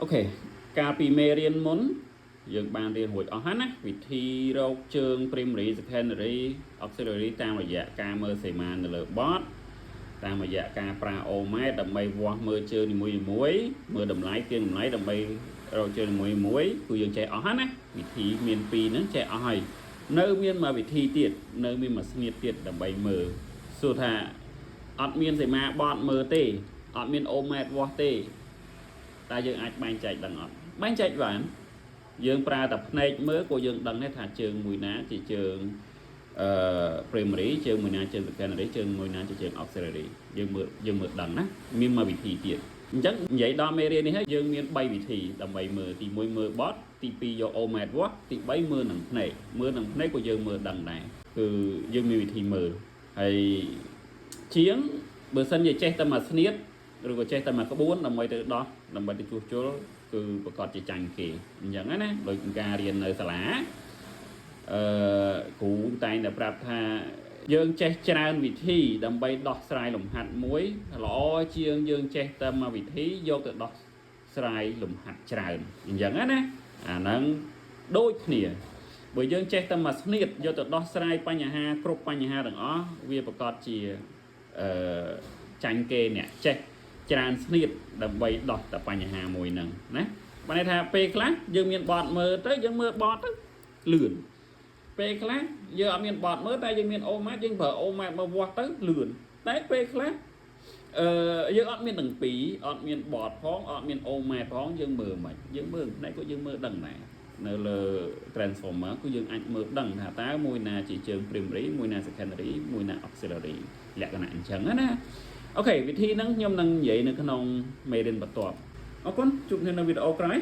ok ca pi mê riêng muốn dương ban riêng hồi ởណាវិធីរកជើង primary secondary auxiliary តាមរយៈការមើលសេមានៅលើ bot តាមរយៈការប្រើ omet ដើម្បីវាស់មើលជើងនីមួយៗមើលតម្លៃទៀងតម្លៃដើម្បីរកជើងនីមួយៗគឺយើងចេះអស់ណាវិធីមាន2ហ្នឹងចេះអស់ហើយនៅមានមួយវិធីទៀតនៅមានមួយស្នៀតទៀតដើម្បីមើលសួរថាអត់មានសេមា bot មើលទេអត់មាន omet វាស់ទេតែយើងអាចបែងចែកដឹងអត់បែងចែកបានយើងប្រើតែភ្នែកមើលក៏យើងដឹងដែរថាជើងមួយណាជាជើងprimary ជើងមួយណាជើង secondary ជើងមួយណាជាជើង auxiliary យើងមើលដឹងណាមានមួយវិធីទៀតអញ្ចឹងនិយាយដល់មេរៀននេះហើយយើងមាន3វិធីដើម្បីមើលទី1មើល bot ទី2យក omet វាស់ទី3មើលនឹងភ្នែកក៏យើងមើលដឹងដែរគឺយើងមានវិធីមើលហើយជាងបើសិនជាចេះតែមួយស្នៀតឬក៏ចេះតែមួយក្បួនដើម្បីទៅដោះដើម្បីទៅជួសជុលគឺប្រកាសជាចាញ់គេអញ្ចឹងណាដោយការរៀននៅសាលាគ្រូតែងតែប្រាប់ថាយើងចេះច្រើនវិធីដើម្បីដោះស្រាយលំហាត់មួយល្អជាងយើងចេះតែមួយវិធីយកទៅដោះស្រាយលំហាត់ច្រើនអញ្ចឹងណាអាហ្នឹងដូចគ្នាបើយើងចេះតែមួយស្នៀតយកទៅដោះស្រាយបញ្ហាគ្រប់បញ្ហាទាំងអស់វាប្រកាសជាចាញ់គេអ្នកចេះច្រើនស្នៀតដើម្បីដោះតែបញ្ហាមួយហ្នឹងណាបានន័យថាពេលខ្លះយើងមានបតមើលទៅយើងមើលបតទៅលឿនពេលខ្លះយើងអត់មានបតមើលតែយើងមានអូម៉ាតយើងប្រើអូម៉ាតមកវាស់ទៅលឿនតែពេលខ្លះយើងអត់មានទាំងពីរអត់មានបតផងអត់មានអូម៉ាតផងយើងមើលមិនយើងមើលផ្នែកក៏យើងមើលដឹងដែរនៅលើ transformer គឺយើងអាចមើលដឹងថាតើមួយណាជាជើង primary មួយណា secondary មួយណា auxiliary លក្ខណៈអញ្ចឹងណាអូខេវិធីហ្នឹងខ្ញុំនឹងនិយាយនៅក្នុងមេរៀនបន្ទាប់អរគុណជួបគ្នានៅវីដេអូក្រោយ